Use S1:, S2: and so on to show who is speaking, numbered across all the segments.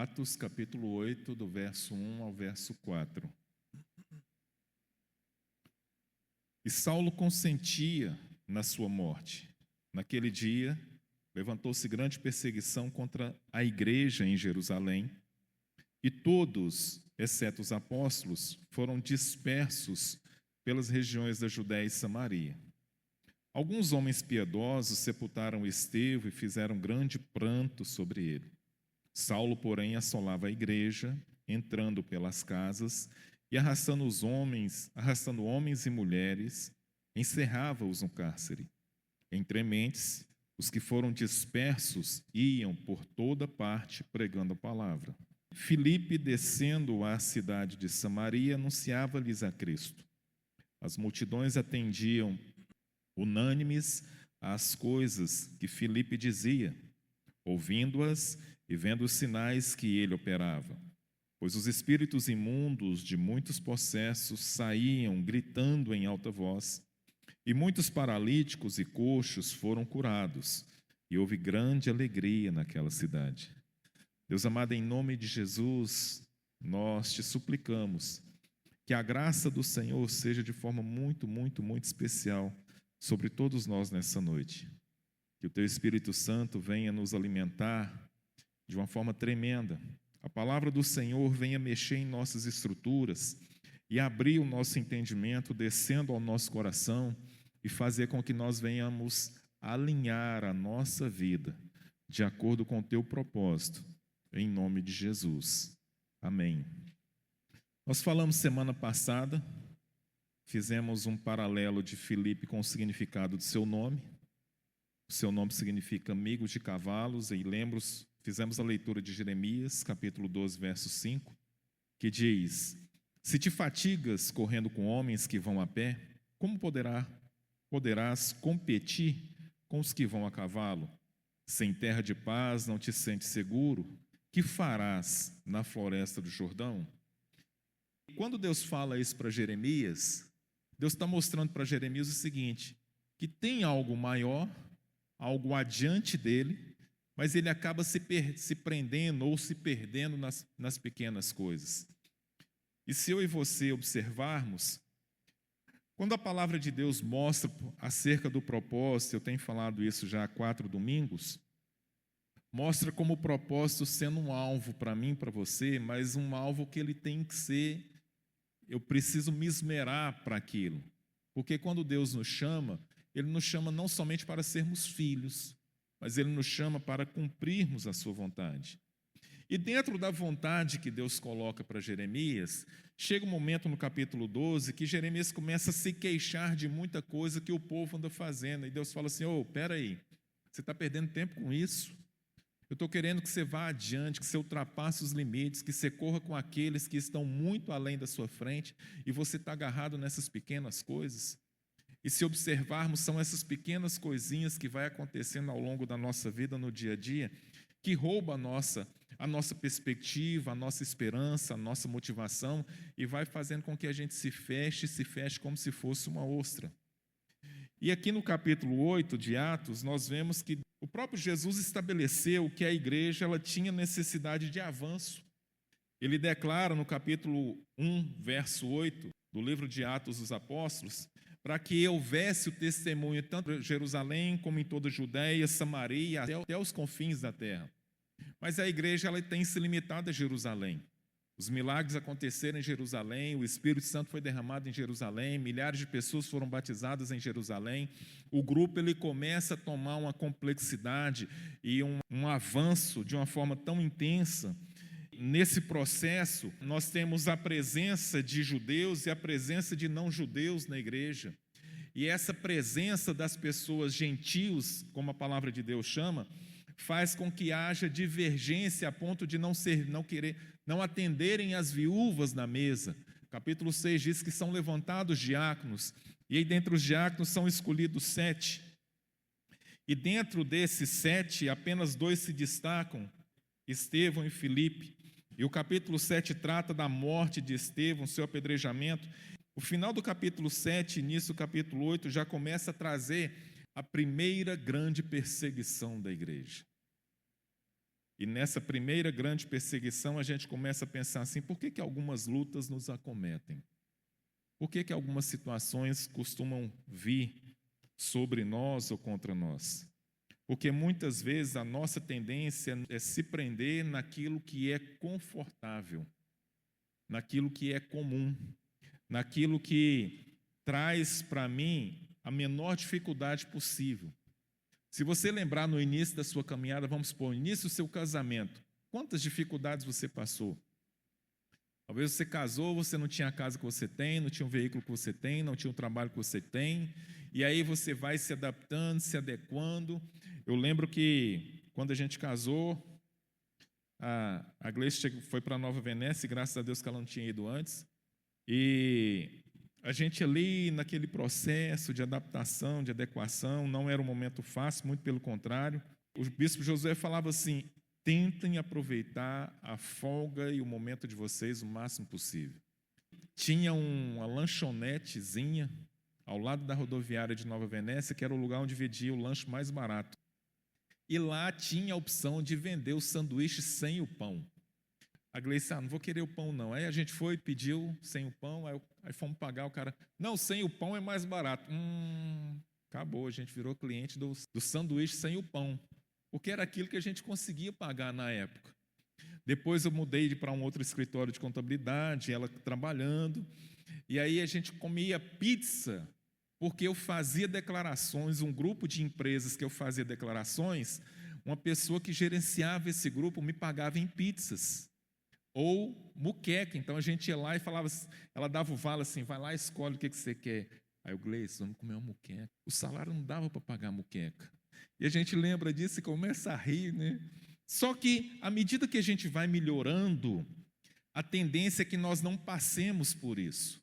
S1: Atos, capítulo 8, do verso 1 ao verso 4. E Saulo consentia na sua morte. Naquele dia, levantou-se grande perseguição contra a igreja em Jerusalém, e todos, exceto os apóstolos, foram dispersos pelas regiões da Judéia e Samaria. Alguns homens piedosos sepultaram Estevão e fizeram grande pranto sobre ele. Saulo, porém, assolava a igreja, entrando pelas casas e arrastando homens e mulheres, encerrava-os no cárcere. Entre mentes, os que foram dispersos iam por toda parte pregando a palavra. Filipe, descendo à cidade de Samaria, anunciava-lhes a Cristo. As multidões atendiam unânimes às coisas que Filipe dizia, ouvindo-as e vendo os sinais que ele operava. Pois os espíritos imundos de muitos possessos saíam gritando em alta voz, e muitos paralíticos e coxos foram curados, e houve grande alegria naquela cidade. Deus amado, em nome de Jesus, nós te suplicamos que a graça do Senhor seja de forma muito, muito, muito especial sobre todos nós nessa noite. Que o Teu Espírito Santo venha nos alimentar de uma forma tremenda. A palavra do Senhor venha mexer em nossas estruturas e abrir o nosso entendimento, descendo ao nosso coração e fazer com que nós venhamos alinhar a nossa vida de acordo com o Teu propósito, em nome de Jesus. Amém. Nós falamos semana passada, fizemos um paralelo de Filipe com o significado do seu nome. O seu nome significa amigo de cavalos, e fizemos a leitura de Jeremias, capítulo 12, verso 5, que diz: se te fatigas correndo com homens que vão a pé, como poderás competir com os que vão a cavalo? Sem terra de paz não te sentes seguro? Que farás na floresta do Jordão? Quando Deus fala isso para Jeremias, Deus está mostrando para Jeremias o seguinte, que tem algo maior, algo adiante dele, mas ele acaba se prendendo ou se perdendo nas pequenas coisas. E se eu e você observarmos, quando a palavra de Deus mostra acerca do propósito, eu tenho falado isso já há 4 domingos, mostra como o propósito sendo um alvo para mim, para você, mas um alvo que ele tem que ser, eu preciso me esmerar para aquilo. Porque quando Deus nos chama, Ele nos chama não somente para sermos filhos, mas Ele nos chama para cumprirmos a sua vontade. E dentro da vontade que Deus coloca para Jeremias, chega um momento no capítulo 12 que Jeremias começa a se queixar de muita coisa que o povo anda fazendo. E Deus fala assim, espera aí, você está perdendo tempo com isso? Eu estou querendo que você vá adiante, que você ultrapasse os limites, que você corra com aqueles que estão muito além da sua frente, e você está agarrado nessas pequenas coisas. E se observarmos, são essas pequenas coisinhas que vai acontecendo ao longo da nossa vida, no dia a dia, que rouba a nossa perspectiva, a nossa esperança, a nossa motivação, e vai fazendo com que a gente se feche como se fosse uma ostra. E aqui no capítulo 8 de Atos, nós vemos que o próprio Jesus estabeleceu que a igreja ela tinha necessidade de avanço. Ele declara no capítulo 1, verso 8, do livro de Atos dos Apóstolos, para que houvesse o testemunho tanto em Jerusalém como em toda a Judéia, Samaria, até os confins da terra. Mas a igreja ela tem se limitado a Jerusalém. Os milagres aconteceram em Jerusalém, o Espírito Santo foi derramado em Jerusalém, milhares de pessoas foram batizadas em Jerusalém. O grupo ele começa a tomar uma complexidade e um avanço de uma forma tão intensa. Nesse processo, nós temos a presença de judeus e a presença de não-judeus na igreja. E essa presença das pessoas gentios, como a palavra de Deus chama, faz com que haja divergência a ponto de não atenderem as viúvas na mesa. Capítulo 6 diz que são levantados diáconos, e aí dentre os diáconos são escolhidos 7. E dentro desses 7, apenas 2 se destacam, Estevão e Filipe. E o capítulo 7 trata da morte de Estevão, seu apedrejamento. O final do capítulo 7, início do capítulo 8, já começa a trazer a primeira grande perseguição da igreja. E nessa primeira grande perseguição, a gente começa a pensar assim: por que algumas lutas nos acometem? Por que algumas situações costumam vir sobre nós ou contra nós? Porque muitas vezes a nossa tendência é se prender naquilo que é confortável, naquilo que é comum, naquilo que traz para mim a menor dificuldade possível. Se você lembrar no início da sua caminhada, vamos supor, no início do seu casamento, quantas dificuldades você passou? Talvez você casou, você não tinha a casa que você tem, não tinha o veículo que você tem, não tinha o trabalho que você tem, e aí você vai se adaptando, se adequando. Eu lembro que quando a gente casou, a Gleice foi para Nova Venécia, e graças a Deus que ela não tinha ido antes, e a gente ali naquele processo de adaptação, de adequação, não era um momento fácil, muito pelo contrário. O bispo Josué falava assim: tentem aproveitar a folga e o momento de vocês o máximo possível. Tinha uma lanchonetezinha ao lado da rodoviária de Nova Venécia, que era o lugar onde vendia o lanche mais barato. E lá tinha a opção de vender o sanduíche sem o pão. A Gleice, não vou querer o pão não. Aí a gente foi, pediu sem o pão, aí fomos pagar, o cara, não, sem o pão é mais barato. Acabou, a gente virou cliente do sanduíche sem o pão, porque era aquilo que a gente conseguia pagar na época. Depois eu mudei para um outro escritório de contabilidade, ela trabalhando, e aí a gente comia pizza, porque eu fazia declarações, um grupo de empresas que eu fazia declarações, uma pessoa que gerenciava esse grupo me pagava em pizzas. Ou muqueca, então a gente ia lá e falava, ela dava o vale assim, vai lá e escolhe o que você quer. Aí o Gleice, vamos comer uma muqueca. O salário não dava para pagar a muqueca. E a gente lembra disso e começa a rir, né? Só que, à medida que a gente vai melhorando, a tendência é que nós não passemos por isso.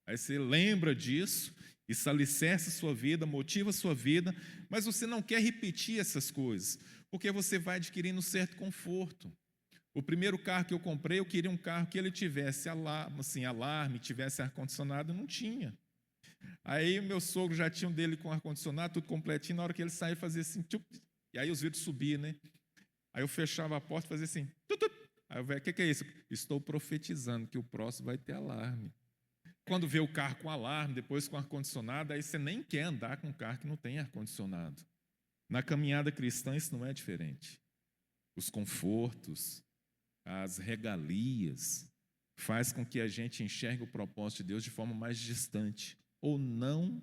S1: Aí você lembra disso, isso alicerça a sua vida, motiva a sua vida, mas você não quer repetir essas coisas, porque você vai adquirindo um certo conforto. O primeiro carro que eu comprei, eu queria um carro que ele tivesse alarme, tivesse ar-condicionado, não tinha. Aí meu sogro já tinha um dele com ar-condicionado, tudo completinho, na hora que ele saía fazia assim, tchup, e aí os vidros subiam, né? Aí eu fechava a porta e fazia assim, tup. Aí eu falei, o que é isso? Estou profetizando que o próximo vai ter alarme. Quando vê o carro com alarme, depois com ar-condicionado, aí você nem quer andar com um carro que não tem ar-condicionado. Na caminhada cristã isso não é diferente. Os confortos, as regalias, faz com que a gente enxergue o propósito de Deus de forma mais distante, ou não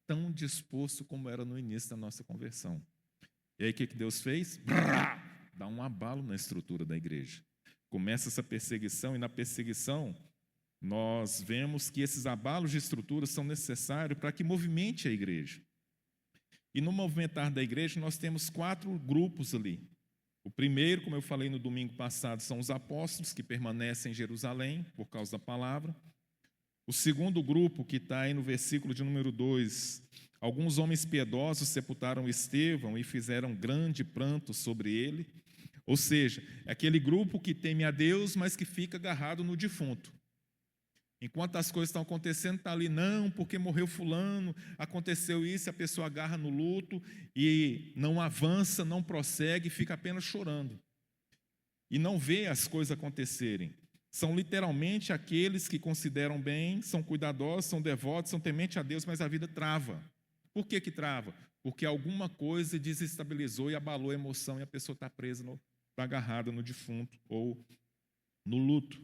S1: tão disposto como era no início da nossa conversão. E aí o que Deus fez? Dá um abalo na estrutura da igreja. Começa essa perseguição, e na perseguição nós vemos que esses abalos de estrutura são necessários para que movimente a igreja. E no movimentar da igreja nós temos 4 grupos ali. O primeiro, como eu falei no domingo passado, são os apóstolos que permanecem em Jerusalém por causa da palavra. O segundo grupo, que está aí no versículo de número 2, alguns homens piedosos sepultaram Estevão e fizeram grande pranto sobre ele. Ou seja, é aquele grupo que teme a Deus, mas que fica agarrado no defunto. Enquanto as coisas estão acontecendo, está ali, não, porque morreu fulano, aconteceu isso, a pessoa agarra no luto e não avança, não prossegue, fica apenas chorando. E não vê as coisas acontecerem. São literalmente aqueles que consideram bem, são cuidadosos, são devotos, são tementes a Deus, mas a vida trava. Por que trava? Porque alguma coisa desestabilizou e abalou a emoção e a pessoa está presa, está agarrada no defunto ou no luto.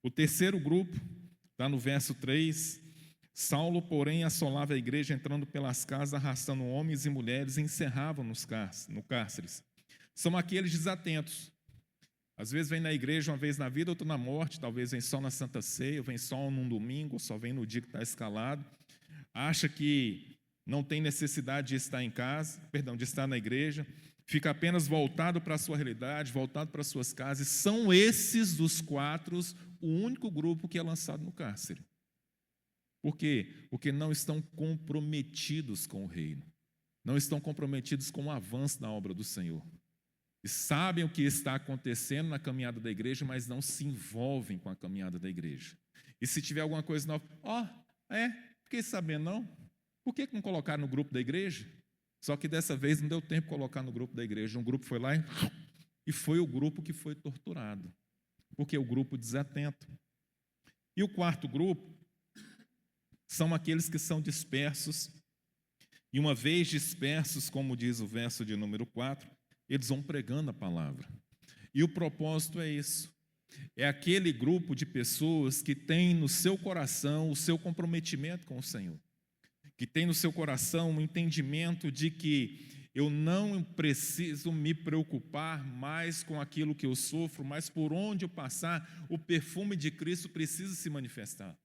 S1: O terceiro grupo está no verso 3, Saulo, porém, assolava a igreja, entrando pelas casas, arrastando homens e mulheres, e encerrava no cárceres. São aqueles desatentos. Às vezes vem na igreja uma vez na vida, outra na morte, talvez vem só na Santa Ceia, vem só num domingo, ou só vem no dia que está escalado. Acha que não tem necessidade de estar em casa, de estar na igreja, fica apenas voltado para a sua realidade, voltado para as suas casas. São esses dos 4 o único grupo que é lançado no cárcere. Por quê? Porque não estão comprometidos com o reino. Não estão comprometidos com o avanço da obra do Senhor. E sabem o que está acontecendo na caminhada da igreja, mas não se envolvem com a caminhada da igreja. E se tiver alguma coisa nova, fiquei sabendo não? Por que não colocaram no grupo da igreja? Só que dessa vez não deu tempo de colocar no grupo da igreja. Um grupo foi lá e e foi o grupo que foi torturado, porque é o grupo desatento. E o quarto grupo são aqueles que são dispersos, e uma vez dispersos, como diz o verso de número 4, eles vão pregando a palavra. E o propósito é isso. É aquele grupo de pessoas que tem no seu coração o seu comprometimento com o Senhor, que tem no seu coração um entendimento de que eu não preciso me preocupar mais com aquilo que eu sofro, mas por onde eu passar, o perfume de Cristo precisa se manifestar.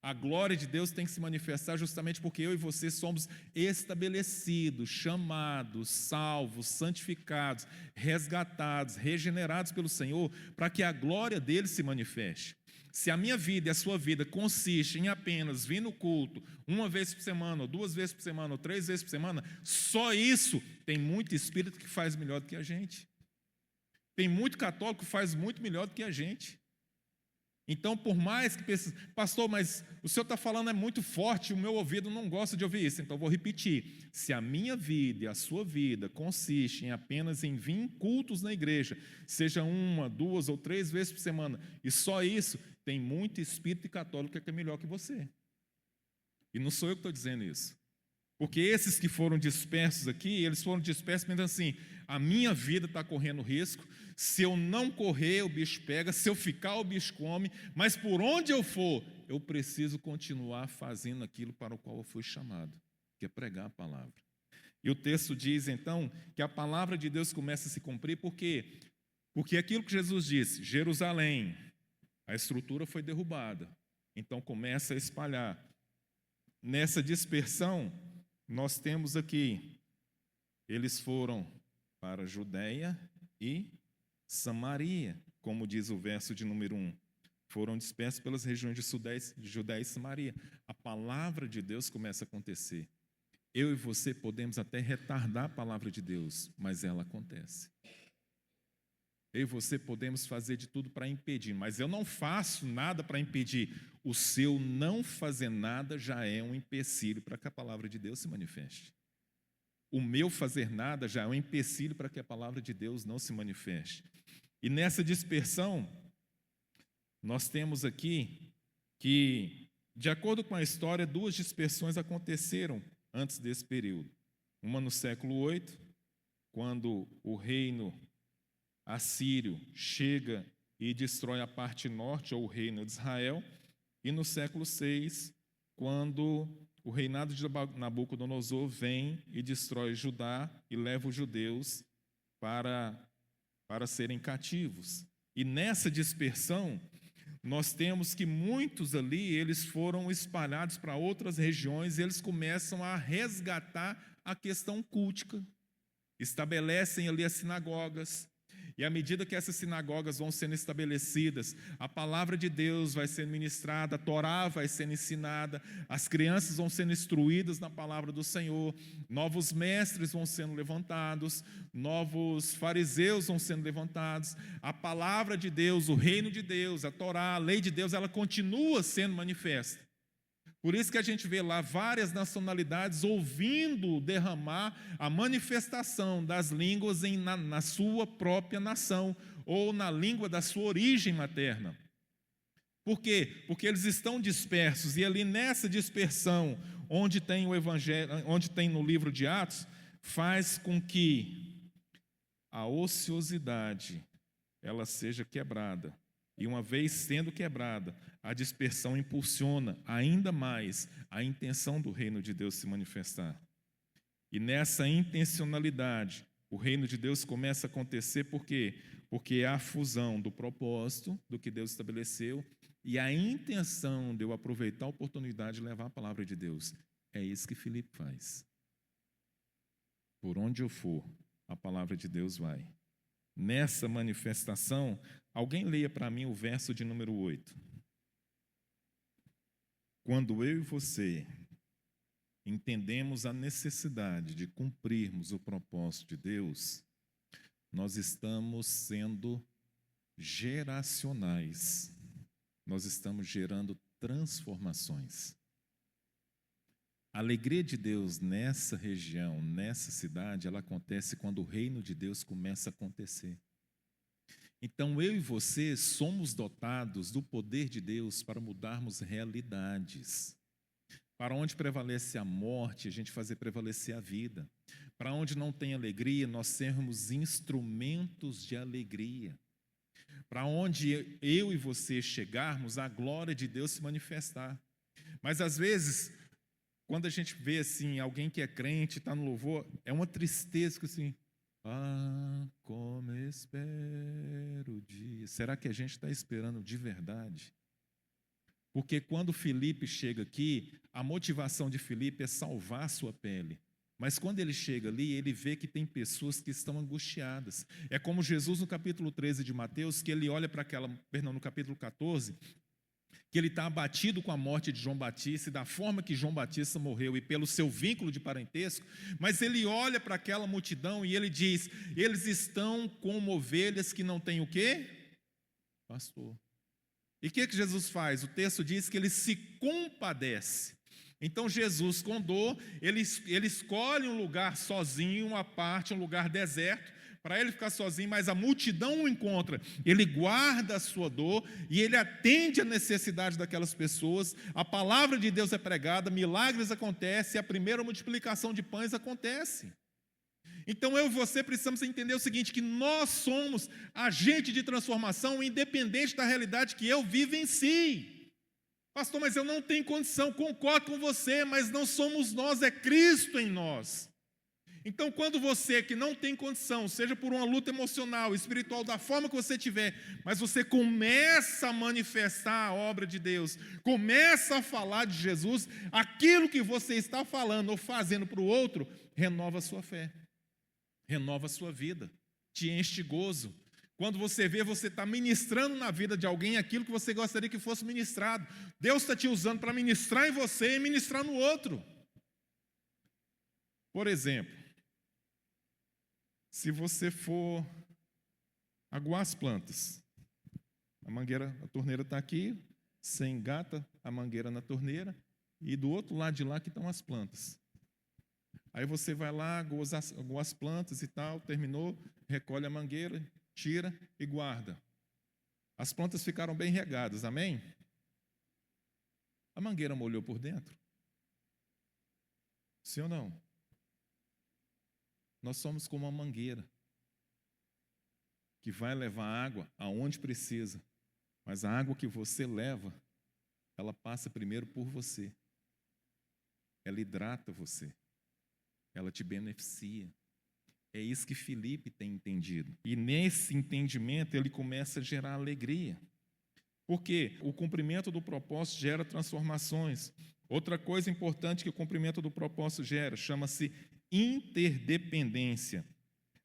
S1: A glória de Deus tem que se manifestar justamente porque eu e você somos estabelecidos, chamados, salvos, santificados, resgatados, regenerados pelo Senhor, para que a glória dele se manifeste. Se a minha vida e a sua vida consiste em apenas vir no culto uma vez por semana, ou 2 vezes por semana, ou 3 vezes por semana, só isso tem muito espírito que faz melhor do que a gente. Tem muito católico que faz muito melhor do que a gente. Então, por mais que pense, pastor, mas o senhor está falando é muito forte, o meu ouvido não gosta de ouvir isso, então eu vou repetir. Se a minha vida e a sua vida consiste em apenas em vir em cultos na igreja, seja 1, 2 ou 3 vezes por semana, e só isso, tem muito espírito católico que é melhor que você. E não sou eu que estou dizendo isso. Porque esses que foram dispersos aqui, eles foram dispersos pensando assim, a minha vida está correndo risco, se eu não correr, o bicho pega, se eu ficar, o bicho come, mas por onde eu for, eu preciso continuar fazendo aquilo para o qual eu fui chamado, que é pregar a palavra. E o texto diz, então, que a palavra de Deus começa a se cumprir, por quê? Porque aquilo que Jesus disse, Jerusalém, a estrutura foi derrubada, então começa a espalhar. Nessa dispersão, nós temos aqui, eles foram para Judeia e Samaria, como diz o verso de número 1. Foram dispersos pelas regiões de Judeia e Samaria. A palavra de Deus começa a acontecer. Eu e você podemos até retardar a palavra de Deus, mas ela acontece. Eu e você podemos fazer de tudo para impedir, mas eu não faço nada para impedir. O seu não fazer nada já é um empecilho para que a palavra de Deus se manifeste. O meu fazer nada já é um empecilho para que a palavra de Deus não se manifeste. E nessa dispersão, nós temos aqui que, de acordo com a história, 2 dispersões aconteceram antes desse período. Uma no século 8, quando o reino assírio chega e destrói a parte norte, ou o reino de Israel, e no século 6, quando o reinado de Nabucodonosor vem e destrói Judá e leva os judeus para serem cativos. E nessa dispersão, nós temos que muitos ali, eles foram espalhados para outras regiões, e eles começam a resgatar a questão cultica. Estabelecem ali as sinagogas, e à medida que essas sinagogas vão sendo estabelecidas, a palavra de Deus vai sendo ministrada, a Torá vai sendo ensinada, as crianças vão sendo instruídas na palavra do Senhor, novos mestres vão sendo levantados, novos fariseus vão sendo levantados, a palavra de Deus, o reino de Deus, a Torá, a lei de Deus, ela continua sendo manifesta. Por isso que a gente vê lá várias nacionalidades ouvindo derramar a manifestação das línguas na sua própria nação, ou na língua da sua origem materna. Por quê? Porque eles estão dispersos, e ali nessa dispersão, onde tem o Evangelho, onde tem no livro de Atos, faz com que a ociosidade ela seja quebrada. E uma vez sendo quebrada, a dispersão impulsiona ainda mais a intenção do reino de Deus se manifestar. E nessa intencionalidade, o reino de Deus começa a acontecer por quê? Porque é a fusão do propósito, do que Deus estabeleceu, e a intenção de eu aproveitar a oportunidade de levar a palavra de Deus. É isso que Filipe faz. Por onde eu for, a palavra de Deus vai. Nessa manifestação, alguém leia para mim o verso de número 8. Quando eu e você entendemos a necessidade de cumprirmos o propósito de Deus, nós estamos sendo geracionais. Nós estamos gerando transformações. A alegria de Deus nessa região, nessa cidade, ela acontece quando o reino de Deus começa a acontecer. Então, eu e você somos dotados do poder de Deus para mudarmos realidades. Para onde prevalece a morte, a gente fazer prevalecer a vida. Para onde não tem alegria, nós sermos instrumentos de alegria. Para onde eu e você chegarmos, a glória de Deus se manifestar. Mas, às vezes, quando a gente vê assim, alguém que é crente, está no louvor, é uma tristeza que assim, como espero o dia. Será que a gente está esperando de verdade? Porque quando Filipe chega aqui, a motivação de Filipe é salvar a sua pele. Mas quando ele chega ali, ele vê que tem pessoas que estão angustiadas. É como Jesus no capítulo 13 de Mateus, que ele olha para no capítulo 14, que ele está abatido com a morte de João Batista e da forma que João Batista morreu e pelo seu vínculo de parentesco, mas ele olha para aquela multidão e ele diz, eles estão como ovelhas que não têm o quê? Pastor. E o que Jesus faz? O texto diz que ele se compadece. Então Jesus, com dor, ele escolhe um lugar sozinho, uma parte, um lugar deserto, para ele ficar sozinho, mas a multidão o encontra. Ele guarda a sua dor e ele atende a necessidade daquelas pessoas. A palavra de Deus é pregada, milagres acontecem, a primeira multiplicação de pães acontece. Então eu e você precisamos entender o seguinte, que nós somos agente de transformação independente da realidade que eu vivencio. Pastor, mas eu não tenho condição, concordo com você, mas não somos nós, é Cristo em nós. Então, quando você que não tem condição, seja por uma luta emocional, espiritual, da forma que você tiver, mas você começa a manifestar a obra de Deus, começa a falar de Jesus, aquilo que você está falando ou fazendo para o outro, renova a sua fé, renova a sua vida, te enche de gozo. Quando você vê, você está ministrando na vida de alguém aquilo que você gostaria que fosse ministrado. Deus está te usando para ministrar em você e ministrar no outro. Por exemplo, se você for aguar as plantas, a torneira está aqui, você engata a mangueira na torneira e do outro lado de lá que estão as plantas. Aí você vai lá, aguar as plantas e tal, terminou, recolhe a mangueira, tira e guarda. As plantas ficaram bem regadas, amém? A mangueira molhou por dentro? Sim ou não? Nós somos como uma mangueira que vai levar água aonde precisa, mas a água que você leva, ela passa primeiro por você. Ela hidrata você. Ela te beneficia. É isso que Filipe tem entendido. E nesse entendimento ele começa a gerar alegria. Porque o cumprimento do propósito gera transformações. Outra coisa importante que o cumprimento do propósito gera, chama-se interdependência.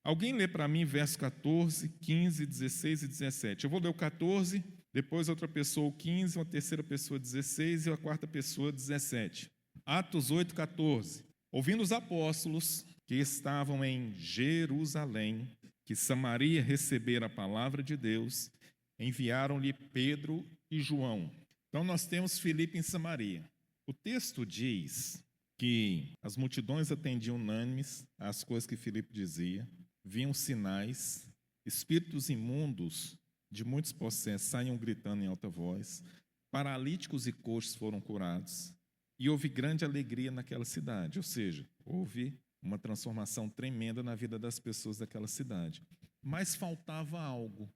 S1: Alguém lê para mim verso 14, 15, 16 e 17. Eu vou ler o 14, depois outra pessoa o 15, uma terceira pessoa 16 e a quarta pessoa 17. Atos 8, 14. Ouvindo os apóstolos que estavam em Jerusalém, que Samaria recebera a palavra de Deus, enviaram-lhe Pedro e João. Então nós temos Filipe em Samaria. O texto diz que as multidões atendiam unânimes às coisas que Filipe dizia, viam sinais, espíritos imundos de muitos possessos saíam gritando em alta voz, paralíticos e coxos foram curados, e houve grande alegria naquela cidade, ou seja, houve uma transformação tremenda na vida das pessoas daquela cidade. Mas faltava algo.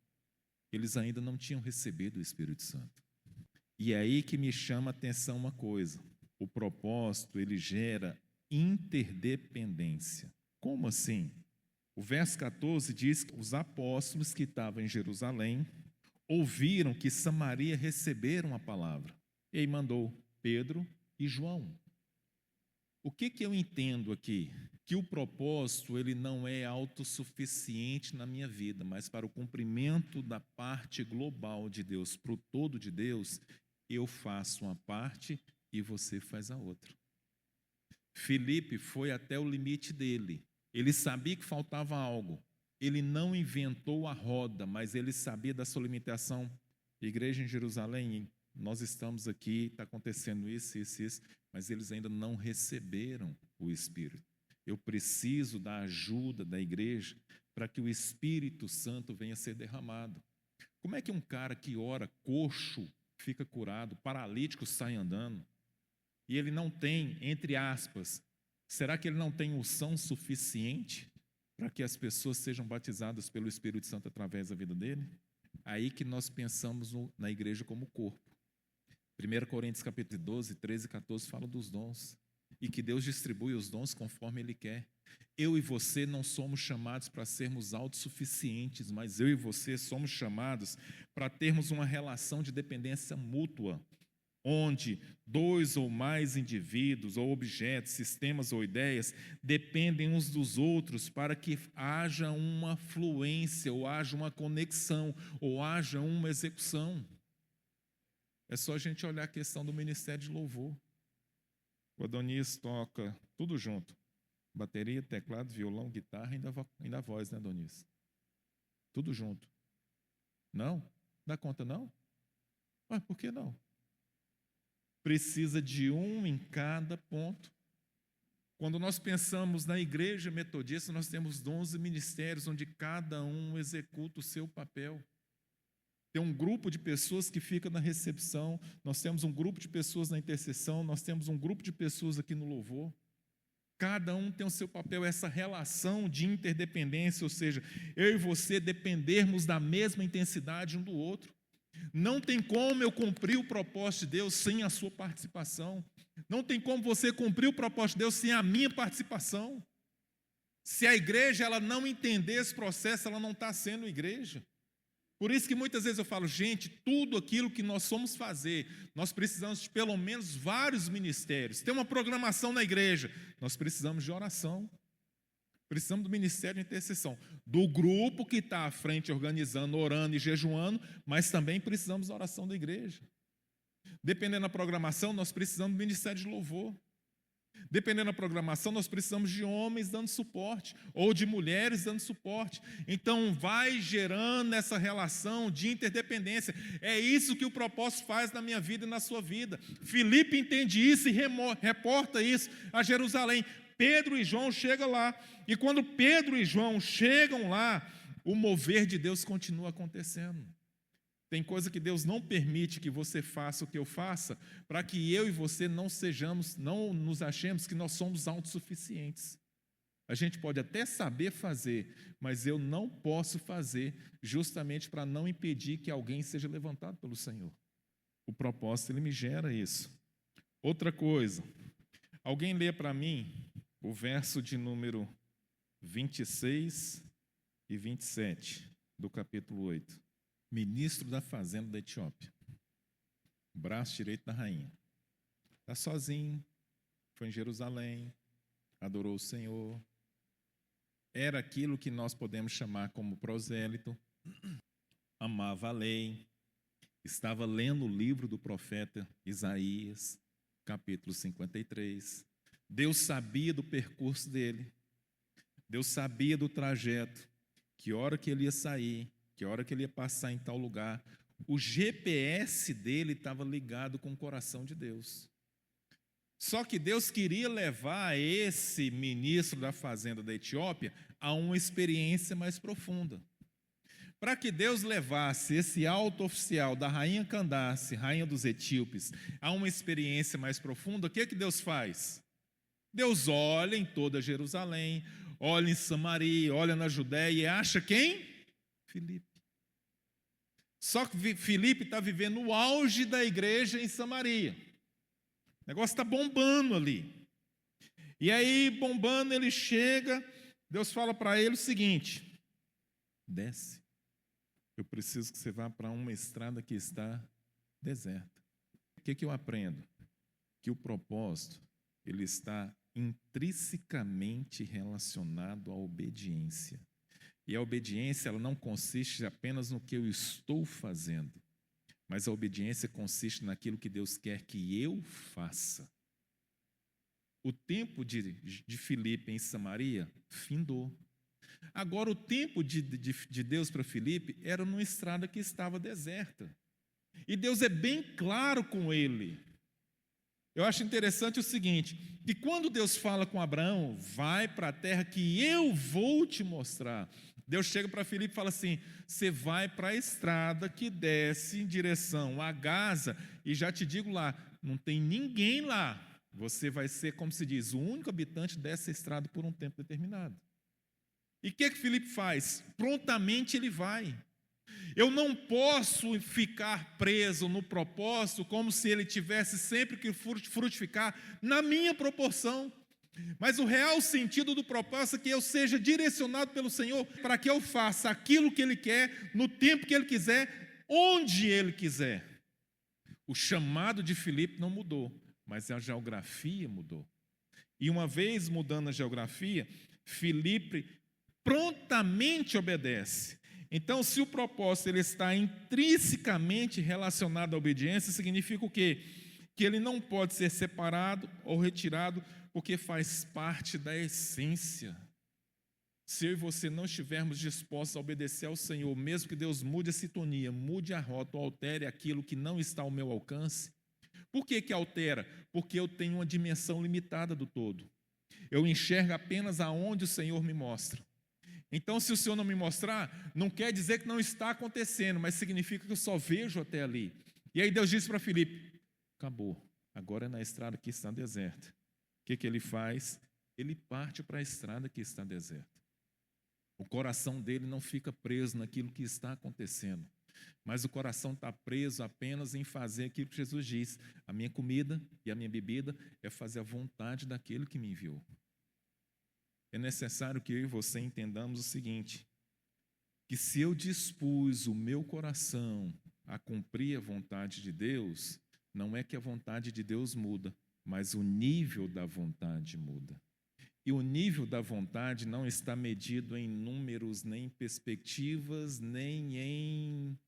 S1: Eles ainda não tinham recebido o Espírito Santo. E é aí que me chama a atenção uma coisa. O propósito, ele gera interdependência. Como assim? O verso 14 diz que os apóstolos que estavam em Jerusalém ouviram que Samaria receberam a palavra. E aí mandou Pedro e João. O que eu entendo aqui? Que o propósito ele não é autossuficiente na minha vida, mas para o cumprimento da parte global de Deus, para o todo de Deus, eu faço uma parte e você faz a outra. Filipe foi até o limite dele. Ele sabia que faltava algo. Ele não inventou a roda, mas ele sabia da sua limitação. Igreja em Jerusalém, nós estamos aqui, está acontecendo isso, mas eles ainda não receberam o Espírito. Eu preciso da ajuda da igreja para que o Espírito Santo venha a ser derramado. Como é que um cara que ora coxo fica curado, paralítico sai andando, e ele não tem, entre aspas, será que ele não tem unção suficiente para que as pessoas sejam batizadas pelo Espírito Santo através da vida dele? Aí que nós pensamos na igreja como corpo. 1 Coríntios capítulo 12, 13 e 14 fala dos dons, e que Deus distribui os dons conforme Ele quer. Eu e você não somos chamados para sermos autossuficientes, mas eu e você somos chamados para termos uma relação de dependência mútua, onde 2 ou mais indivíduos, ou objetos, sistemas ou ideias dependem uns dos outros para que haja uma fluência, ou haja uma conexão, ou haja uma execução. É só a gente olhar a questão do ministério de louvor. O Adonis toca tudo junto. Bateria, teclado, violão, guitarra e ainda voz, né, Adonis? Tudo junto. Não? Dá conta, não? Mas por que não? Precisa de um em cada ponto. Quando nós pensamos na igreja metodista, nós temos 11 ministérios, onde cada um executa o seu papel. Tem um grupo de pessoas que fica na recepção, nós temos um grupo de pessoas na intercessão, nós temos um grupo de pessoas aqui no louvor. Cada um tem o seu papel, essa relação de interdependência, ou seja, eu e você dependermos da mesma intensidade um do outro. Não tem como eu cumprir o propósito de Deus sem a sua participação. Não tem como você cumprir o propósito de Deus sem a minha participação. Se a igreja ela não entender esse processo, ela não está sendo igreja. Por isso que muitas vezes eu falo, gente, tudo aquilo que nós somos fazer, nós precisamos de pelo menos vários ministérios. Tem uma programação na igreja, nós precisamos de oração. Precisamos do ministério de intercessão, do grupo que está à frente organizando, orando e jejuando, mas também precisamos da oração da igreja. Dependendo da programação, nós precisamos do ministério de louvor. Dependendo da programação, nós precisamos de homens dando suporte, ou de mulheres dando suporte. Então, vai gerando essa relação de interdependência. É isso que o propósito faz na minha vida e na sua vida. Filipe entende isso e reporta isso a Jerusalém. Pedro e João chegam lá, e quando Pedro e João chegam lá, o mover de Deus continua acontecendo. Tem coisa que Deus não permite que você faça o que eu faça, para que eu e você não nos achemos que nós somos autossuficientes. A gente pode até saber fazer, mas eu não posso fazer justamente para não impedir que alguém seja levantado pelo Senhor. O propósito, ele me gera isso. Outra coisa, alguém lê para mim o verso de número 26 e 27 do capítulo 8. Ministro da fazenda da Etiópia, braço direito da rainha. Está sozinho, foi em Jerusalém, adorou o Senhor. Era aquilo que nós podemos chamar como prosélito, amava a lei, estava lendo o livro do profeta Isaías, capítulo 53. Deus sabia do percurso dele, Deus sabia do trajeto, que hora que ele ia sair, que hora que ele ia passar em tal lugar. O GPS dele estava ligado com o coração de Deus. Só que Deus queria levar esse ministro da fazenda da Etiópia a uma experiência mais profunda. Para que Deus levasse esse alto oficial da rainha Candace, rainha dos etíopes, a uma experiência mais profunda, o que Deus faz? Deus olha em toda Jerusalém, olha em Samaria, olha na Judéia e acha quem? Filipe. Só que Filipe está vivendo o auge da igreja em Samaria. O negócio está bombando ali. E aí, bombando, ele chega, Deus fala para ele o seguinte: desce. Eu preciso que você vá para uma estrada que está deserta. O que eu aprendo? Que o propósito, ele está intrinsecamente relacionado à obediência. E a obediência, ela não consiste apenas no que eu estou fazendo, mas a obediência consiste naquilo que Deus quer que eu faça. O tempo de Filipe em Samaria findou. Agora, o tempo de Deus para Filipe era numa estrada que estava deserta. E Deus é bem claro com ele. Eu acho interessante o seguinte, que quando Deus fala com Abraão, vai para a terra que eu vou te mostrar, Deus chega para Filipe e fala assim: você vai para a estrada que desce em direção a Gaza, e já te digo lá, não tem ninguém lá. Você vai ser, como se diz, o único habitante dessa estrada por um tempo determinado. E o que Filipe faz? Prontamente ele vai. Eu não posso ficar preso no propósito como se ele tivesse sempre que frutificar na minha proporção. Mas o real sentido do propósito é que eu seja direcionado pelo Senhor para que eu faça aquilo que Ele quer, no tempo que Ele quiser, onde Ele quiser. O chamado de Filipe não mudou, mas a geografia mudou. E uma vez mudando a geografia, Filipe prontamente obedece. Então, se o propósito ele está intrinsecamente relacionado à obediência, significa o quê? Que ele não pode ser separado ou retirado, porque faz parte da essência. Se eu e você não estivermos dispostos a obedecer ao Senhor, mesmo que Deus mude a sintonia, mude a rota, ou altere aquilo que não está ao meu alcance. Por que altera? Porque eu tenho uma dimensão limitada do todo. Eu enxergo apenas aonde o Senhor me mostra. Então, se o Senhor não me mostrar, não quer dizer que não está acontecendo, mas significa que eu só vejo até ali. E aí Deus disse para Filipe: acabou, agora é na estrada que está deserta. O que ele faz? Ele parte para a estrada que está deserta. O coração dele não fica preso naquilo que está acontecendo, mas o coração está preso apenas em fazer aquilo que Jesus diz: a minha comida e a minha bebida é fazer a vontade daquele que me enviou. É necessário que eu e você entendamos o seguinte: que se eu dispus o meu coração a cumprir a vontade de Deus, não é que a vontade de Deus muda, mas o nível da vontade muda. E o nível da vontade não está medido em números, nem em perspectivas, nem em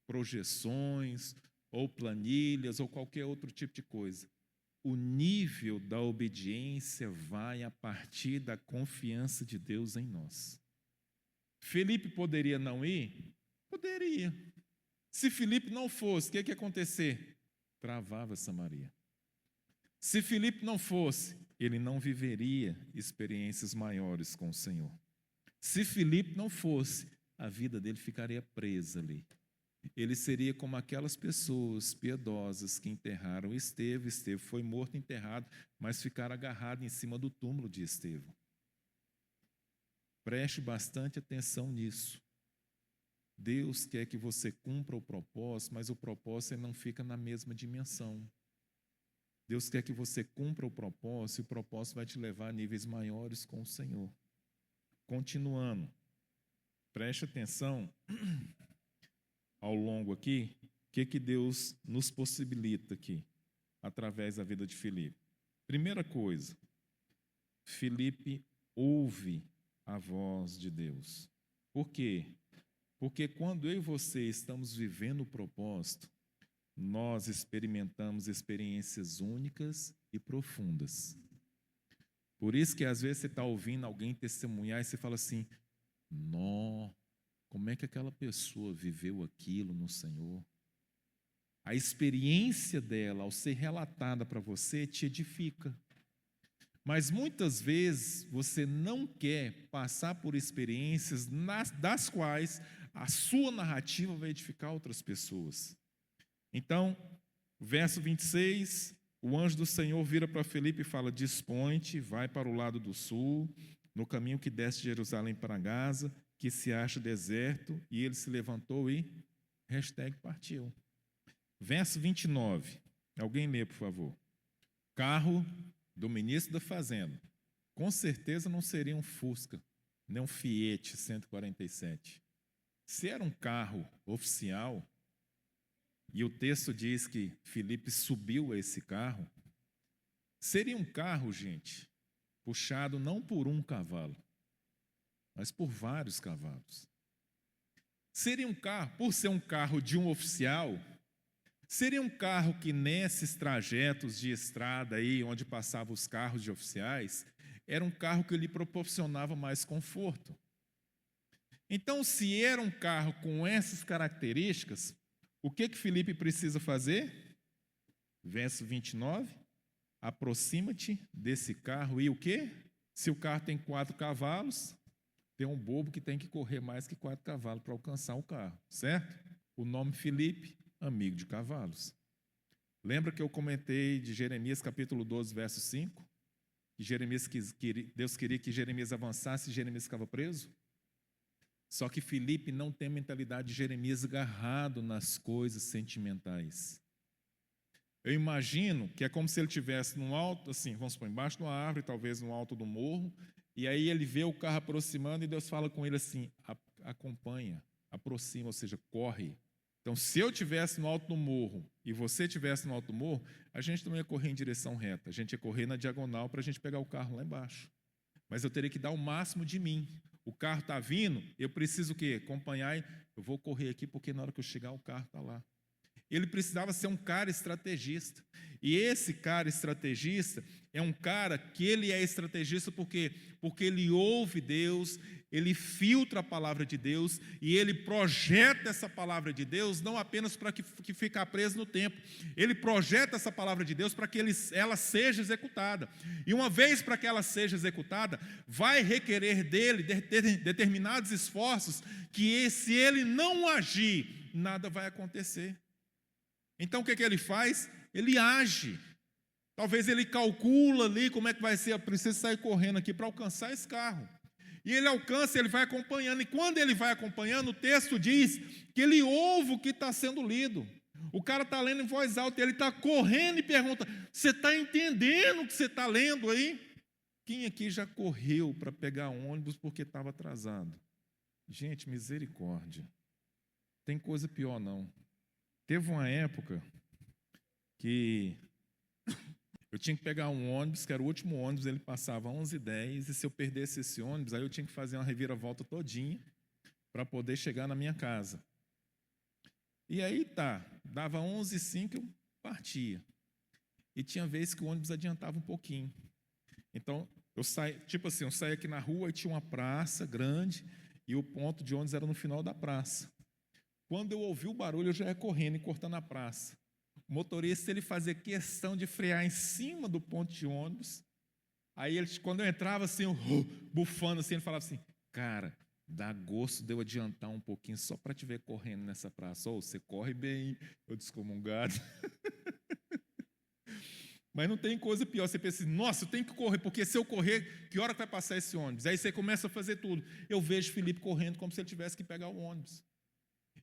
S1: projeções, ou planilhas, ou qualquer outro tipo de coisa. O nível da obediência vai a partir da confiança de Deus em nós. Filipe poderia não ir? Poderia. Se Filipe não fosse, o que ia acontecer? Travava Samaria. Se Filipe não fosse, ele não viveria experiências maiores com o Senhor. Se Filipe não fosse, a vida dele ficaria presa ali. Ele seria como aquelas pessoas piedosas que enterraram Estevão. Estevão foi morto e enterrado, mas ficaram agarrados em cima do túmulo de Estevão. Preste bastante atenção nisso. Deus quer que você cumpra o propósito, mas o propósito não fica na mesma dimensão. Deus quer que você cumpra o propósito, e o propósito vai te levar a níveis maiores com o Senhor. Continuando, preste atenção ao longo aqui, o que Deus nos possibilita aqui, através da vida de Filipe. Primeira coisa, Filipe ouve a voz de Deus. Por quê? Porque quando eu e você estamos vivendo o propósito, nós experimentamos experiências únicas e profundas. Por isso que às vezes você está ouvindo alguém testemunhar e você fala assim: nó, como é que aquela pessoa viveu aquilo no Senhor? A experiência dela, ao ser relatada para você, te edifica. Mas muitas vezes você não quer passar por experiências das quais a sua narrativa vai edificar outras pessoas. Então, verso 26, o anjo do Senhor vira para Filipe e fala: dispõe-te, vai para o lado do sul, no caminho que desce de Jerusalém para Gaza, que se acha deserto. E ele se levantou e partiu. Verso 29, alguém lê, por favor. Carro do ministro da Fazenda. Com certeza não seria um Fusca, nem um Fiat 147. Se era um carro oficial, e o texto diz que Filipe subiu a esse carro, seria um carro, gente, puxado não por um cavalo, mas por vários cavalos. Seria um carro, por ser um carro de um oficial, seria um carro que nesses trajetos de estrada aí, onde passavam os carros de oficiais, era um carro que lhe proporcionava mais conforto. Então, se era um carro com essas características, o que Filipe precisa fazer? Verso 29, aproxima-te desse carro e o quê? Se o carro tem 4 cavalos, Tem um bobo que tem que correr mais que 4 cavalos para alcançar o carro, certo? O nome Filipe, amigo de cavalos. Lembra que eu comentei de Jeremias capítulo 12, verso 5? Que Deus queria que Jeremias avançasse e Jeremias ficava preso? Só que Filipe não tem a mentalidade de Jeremias agarrado nas coisas sentimentais. Eu imagino que é como se ele estivesse num alto, assim, vamos supor, embaixo de uma árvore, talvez no alto do morro, e aí ele vê o carro aproximando e Deus fala com ele assim, acompanha, aproxima, ou seja, corre. Então, se eu estivesse no alto do morro e você estivesse no alto do morro, a gente não ia correr em direção reta, a gente ia correr na diagonal para a gente pegar o carro lá embaixo. Mas eu teria que dar o máximo de mim. O carro está vindo, eu preciso o quê? Acompanhar, eu vou correr aqui porque na hora que eu chegar o carro está lá. Ele precisava ser um cara estrategista. E esse cara estrategista é um cara que ele é estrategista porque ele ouve Deus, ele filtra a palavra de Deus e ele projeta essa palavra de Deus não apenas para que ficar preso no tempo. Ele projeta essa palavra de Deus para que ela seja executada. E uma vez para que ela seja executada, vai requerer dele determinados esforços que se ele não agir, nada vai acontecer. Então o que ele faz? Ele age. Talvez ele calcula ali como é que vai ser, eu preciso sair correndo aqui para alcançar esse carro. E ele alcança, ele vai acompanhando. E quando ele vai acompanhando, o texto diz que ele ouve o que está sendo lido. O cara está lendo em voz alta, ele está correndo e pergunta, você está entendendo o que você está lendo aí? Quem aqui já correu para pegar ônibus porque estava atrasado? Gente, misericórdia. Tem coisa pior não. Teve uma época que eu tinha que pegar um ônibus, que era o último ônibus, ele passava 11h10, e se eu perdesse esse ônibus, aí eu tinha que fazer uma reviravolta todinha para poder chegar na minha casa. E aí dava 11h05, eu partia. E tinha vezes que o ônibus adiantava um pouquinho. Então, eu saía aqui na rua e tinha uma praça grande, e o ponto de ônibus era no final da praça. Quando eu ouvi o barulho, eu já ia correndo e cortando a praça. O motorista, ele fazia questão de frear em cima do ponto de ônibus. Aí, quando eu entrava assim, bufando assim, ele falava assim, cara, dá gosto de eu adiantar um pouquinho só para te ver correndo nessa praça. Você corre bem, eu descomungado. Mas não tem coisa pior, você pensa assim, nossa, eu tenho que correr, porque se eu correr, que hora que vai passar esse ônibus? Aí você começa a fazer tudo. Eu vejo Filipe correndo como se ele tivesse que pegar o ônibus.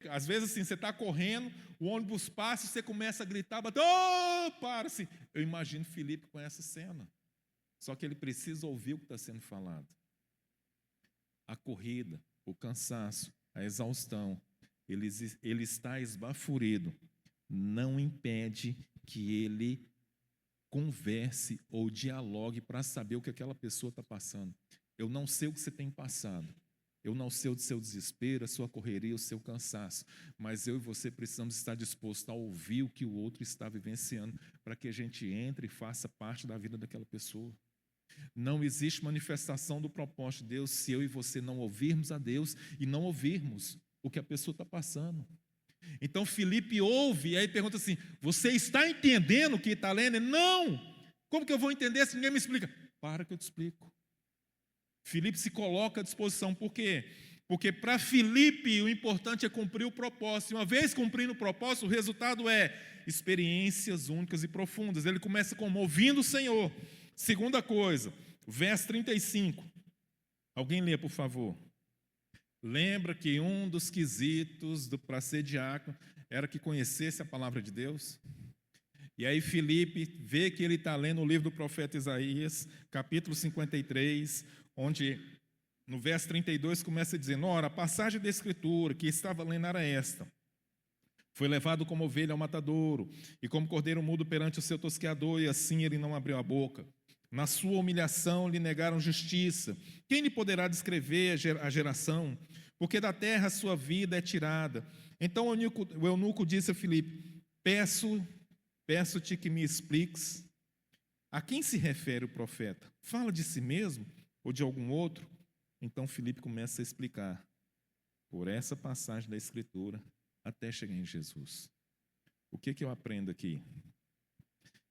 S1: Às vezes, assim, você está correndo, o ônibus passa e você começa a gritar, bater, para, assim. Eu imagino Filipe com essa cena. Só que ele precisa ouvir o que está sendo falado. A corrida, o cansaço, a exaustão, ele está esbaforido. Não impede que ele converse ou dialogue para saber o que aquela pessoa está passando. Eu não sei o que você tem passado. Eu não sei o seu desespero, a sua correria, o seu cansaço, mas eu e você precisamos estar dispostos a ouvir o que o outro está vivenciando, para que a gente entre e faça parte da vida daquela pessoa. Não existe manifestação do propósito de Deus se eu e você não ouvirmos a Deus e não ouvirmos o que a pessoa está passando. Então Filipe ouve e aí pergunta assim, você está entendendo o que está lendo? Não! Como que eu vou entender se ninguém me explica? Para que eu te explico. Filipe se coloca à disposição, por quê? Porque para Filipe o importante é cumprir o propósito, e uma vez cumprindo o propósito, o resultado é experiências únicas e profundas. Ele começa como ouvindo o Senhor. Segunda coisa, verso 35, alguém lê por favor. Lembra que um dos quesitos para ser diácono era que conhecesse a palavra de Deus? E aí Filipe vê que ele está lendo o livro do profeta Isaías, capítulo 53, onde no verso 32 começa dizendo, ora, a passagem da escritura que estava lendo era esta, foi levado como ovelha ao matadouro, e como cordeiro mudo perante o seu tosqueador, e assim ele não abriu a boca. Na sua humilhação lhe negaram justiça. Quem lhe poderá descrever a geração? Porque da terra a sua vida é tirada. Então o eunuco disse a Filipe, peço-te que me expliques. A quem se refere o profeta? Fala de si mesmo ou de algum outro? Então Filipe começa a explicar, por essa passagem da Escritura, até chegar em Jesus. O que eu aprendo aqui?